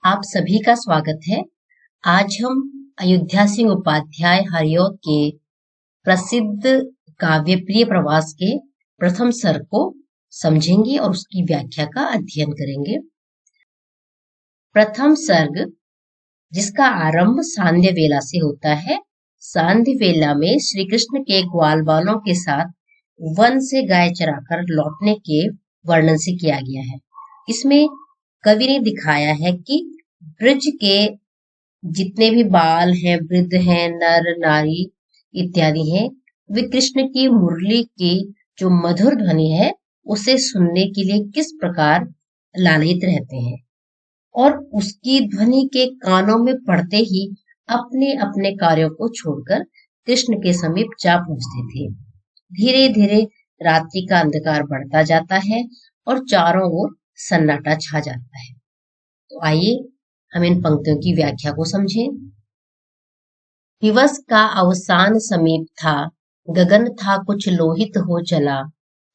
आप सभी का स्वागत है। आज हम अयोध्या सिंह उपाध्याय हरिऔध के प्रसिद्ध काव्य प्रिय प्रवास के प्रथम सर्ग को समझेंगे और उसकी व्याख्या का अध्ययन करेंगे। प्रथम सर्ग, जिसका आरंभ सांध्य वेला से होता है। सांध्य वेला में श्री कृष्ण के ग्वाल बालों के साथ वन से गाय चराकर लौटने के वर्णन से किया गया है। इसमें कवि ने दिखाया है कि ब्रज के जितने भी बाल हैं, वृद्ध हैं, नर नारी इत्यादि हैं, वे कृष्ण की मुरली की जो मधुर ध्वनि है उसे सुनने के लिए किस प्रकार लालित रहते हैं और उसकी ध्वनि के कानों में पड़ते ही अपने अपने कार्यों को छोड़कर कृष्ण के समीप जा पहुंचते थे। धीरे धीरे रात्रि का अंधकार बढ़ता जाता है और चारों ओर सन्नाटा छा जाता है। तो आइए हम इन पंक्तियों की व्याख्या को समझें। दिवस का अवसान समीप था, गगन था कुछ लोहित हो चला,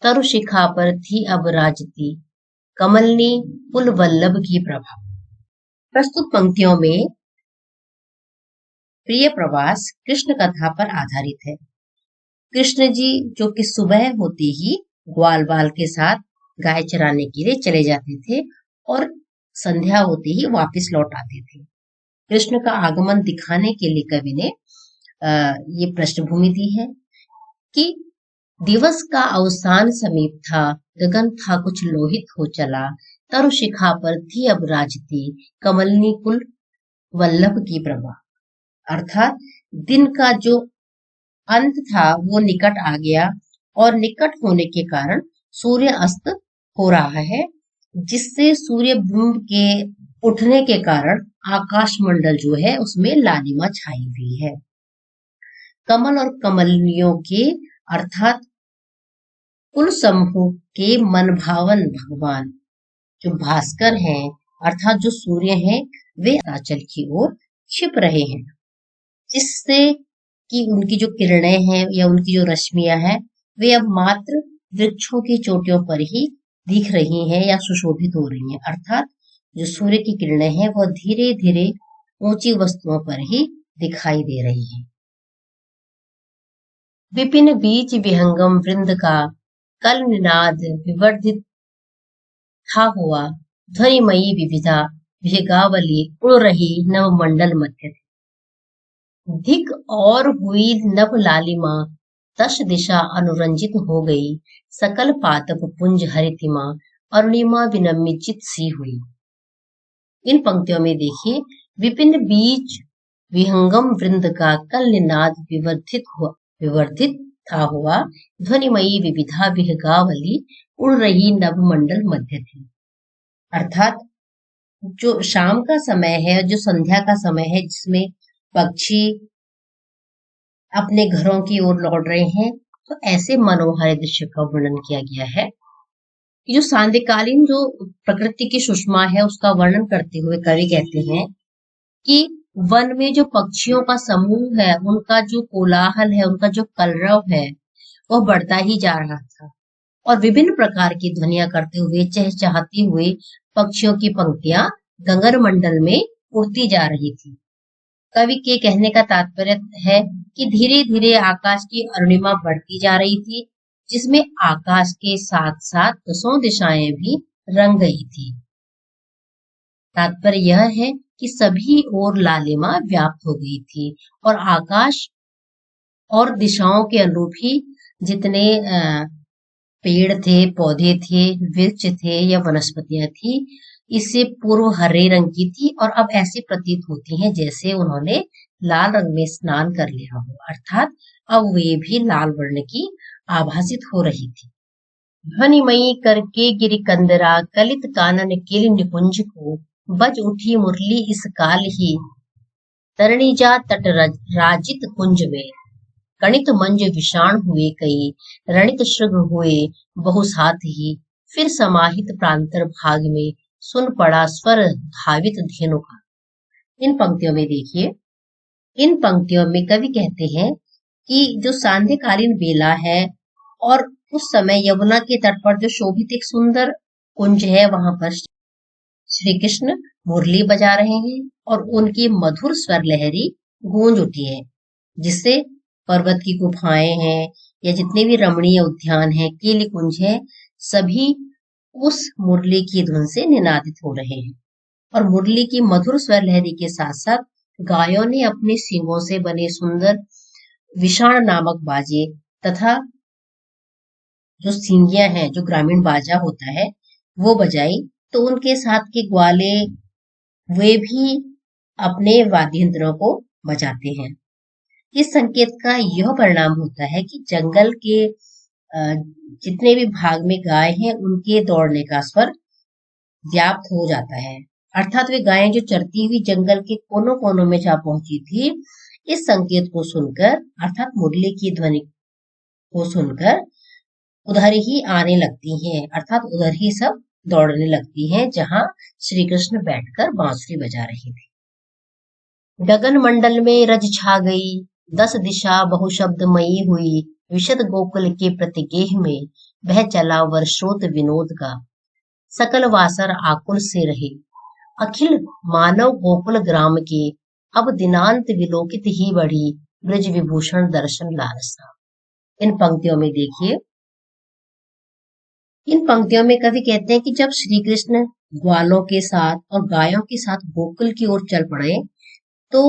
तरु शिखा पर थी अब राजती, कमलनी पुल वल्लभ की प्रभा। प्रस्तुत पंक्तियों में प्रिय प्रवास कृष्ण कथा पर आधारित है। कृष्ण जी जो कि सुबह होते ही ग्वाल बाल के साथ गाय चराने के लिए चले जाते थे और संध्या होते ही वापस लौट आते थे। कृष्ण का आगमन दिखाने के लिए कवि ने ये पृष्ठभूमि दी है कि दिवस का अवसान समीप था, गगन था कुछ लोहित हो चला, तरु शिखा पर थी अब राजती, कमलनी कुल वल्लभ की प्रभा। अर्थात दिन का जो अंत था वो निकट आ गया और निकट होने के कारण सूर्य अस्त हो रहा है, जिससे सूर्य बिंब के उठने के कारण आकाश मंडल जो है उसमें लालिमा छाई हुई है। कमल और कमलिनियों के अर्थात कुल समूह के मन भावन भगवान जो भास्कर हैं अर्थात जो सूर्य हैं, वे आंचल की ओर छिप रहे हैं, जिससे कि उनकी जो किरणें हैं या उनकी जो रश्मियां हैं वे अब मात्र वृक्षों की चोटियों पर ही दिख रही हैं या सुशोभित हो रही हैं। अर्थात जो सूर्य की किरणें हैं वह धीरे धीरे ऊंची वस्तुओं पर ही दिखाई दे रही हैं। विपिन बीच विहंगम वृंद का कल निनाद विवर्धित था हुआ, ध्वनिमयी विविधा विहगावली उड़ रही नवमंडल मध्य थी। धिक और हुई नभ लालिमा, दश दिशा अनुरंजित हो गई, सकल पातप पुंज हरितिमा, अरुणिमा विनमिचित सी हुई। इन पंक्तियों में देखिए, विपिन बीच विहंगम वृंद का कल निनाद विवर्धित था हुआ, ध्वनिमयी विविधा विहगावली उड़ रही नभमंडल मध्य थी। अर्थात जो शाम का समय है, जो संध्या का समय है, जिसमें पक्षी अपने घरों की ओर लौट रहे हैं, तो ऐसे मनोहर दृश्य का वर्णन किया गया है। जो सांध्यकालीन जो प्रकृति की सुषमा है उसका वर्णन करते हुए कवि कहते हैं कि वन में जो पक्षियों का समूह है, उनका जो कोलाहल है, उनका जो कलरव है, वह बढ़ता ही जा रहा था और विभिन्न प्रकार की ध्वनियां करते हुए चहचहाती हुए पक्षियों की पंक्तियां गगन मंडल में उड़ती जा रही थी। कवि के कहने का तात्पर्य है कि धीरे धीरे आकाश की अरुणिमा बढ़ती जा रही थी, जिसमें आकाश के साथ साथ दसों दिशाएं भी रंग गई थी। तात्पर्य यह है कि सभी ओर लालिमा व्याप्त हो गई थी और आकाश और दिशाओं के अनुरूप ही जितने पेड़ थे, पौधे थे, वृक्ष थे या वनस्पतियां थी, इससे पूर्व हरे रंग की थी और अब ऐसी प्रतीत होती हैं जैसे उन्होंने लाल रंग में स्नान कर लिया हो। अर्थात अब वे भी लाल वर्ण की आभासित हो रही थी। ध्वनिमयी करके गिरिकंदरा कलित कानन किल निकुंज को, बज उठी मुरली इस काल ही, तरणीजा तट राजित कुंज में, कणित मंज विषाण हुए कई, रणित श्रृग हुए बहु साथ ही, फिर समाहित प्रांतर भाग में, सुन पड़ा स्वर धावित धेनु का। इन पंक्तियों में देखिए, इन पंक्तियों में कवि कहते हैं कि जो सांध्यकालीन बेला है और उस समय यमुना के तट पर जो शोभित एक सुंदर कुंज है, वहां पर श्री कृष्ण मुरली बजा रहे हैं और उनकी मधुर स्वर लहरी गूंज उठी है, जिससे पर्वत की गुफाएं हैं या जितने भी रमणीय उद्यान हैं, केली कुंज है, सभी उस मुरली की धुन से निनादित हो रहे हैं। और मुरली की मधुर स्वर लहरी के साथ साथ गायों ने अपने सींगों से बने सुंदर विषाण नामक बाजे तथा जो सींगियां हैं, जो ग्रामीण बाजा होता है, वो बजाई। तो उनके साथ के ग्वाले वे भी अपने वाद्य यंत्रों को बजाते हैं। इस संकेत का यह परिणाम होता है कि जंगल के जितने भी भाग में गाय हैं, उनके दौड़ने का स्वर व्याप्त हो जाता है। अर्थात वे गायें जो चरती हुई जंगल के कोनों कोनों में जा पहुंची थी, इस संकेत को सुनकर अर्थात मुरली की ध्वनि को सुनकर उधर ही आने लगती हैं, अर्थात उधर ही सब दौड़ने लगती हैं जहां श्री कृष्ण बैठकर बांसुरी बजा रहे थे। गगन मंडल में रज छा गई, 10 दिशा बहुशब्दमयी हुई, विशद गोकुल के प्रतिगेह में बह चला वर्षोत विनोद का। सकल वासर आकुल से रहे, अखिल मानव गोकुल ग्राम के, अब दिनांत विलोकित ही बढ़ी, ब्रज विभूषण दर्शन लालसा। इन पंक्तियों में देखिए, इन पंक्तियों में कवि कहते हैं कि जब श्री कृष्ण ग्वालों के साथ और गायों के साथ गोकुल की ओर चल पड़े, तो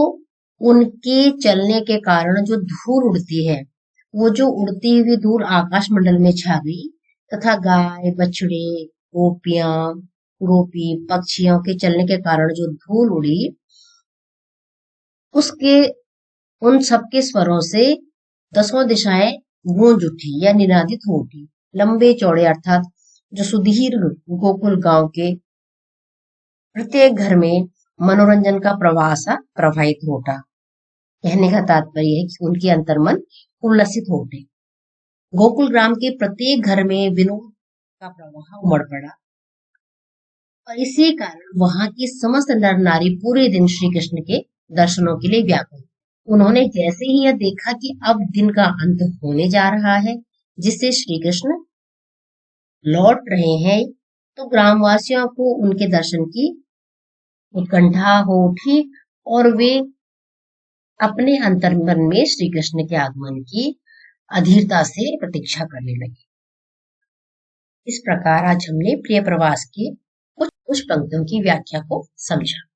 उनके चलने के कारण जो धूल उड़ती है, वो जो उड़ती हुई धूल आकाश मंडल में छा गई तथा गाय, बछड़े, गोपियां, गोपी, पक्षियों के चलने के कारण जो धूल उड़ी, उसके उन सबके स्वरों से 10 दिशाएं गूंज उठी या निनादित हो उठी। लंबे चौड़े अर्थात जो सुदीर्घ गोकुल गांव के प्रत्येक घर में मनोरंजन का प्रवाह सा प्रवाहित हो उठा। कहने का तात्पर्य है कि उनके अंतर्मन उल्लसित हो उठे। गोकुल ग्राम के प्रत्येक घर में विनोद का प्रवाह उमड़ पड़ा और इसी कारण वहां की समस्त नर नारी पूरे दिन श्री कृष्ण के दर्शनों के लिए व्याकुल। उन्होंने जैसे ही यह देखा कि अब दिन का अंत होने जा रहा है, जिससे श्री कृष्ण लौट रहे हैं, तो ग्रामवासियों को उनके दर्शन की उत्कंठा हो उठी और वे अपने अंतर्मन में श्री कृष्ण के आगमन की अधीरता से प्रतीक्षा करने लगे। इस प्रकार आज हमने प्रिय प्रवास के कुछ पंक्तियों की व्याख्या को समझा।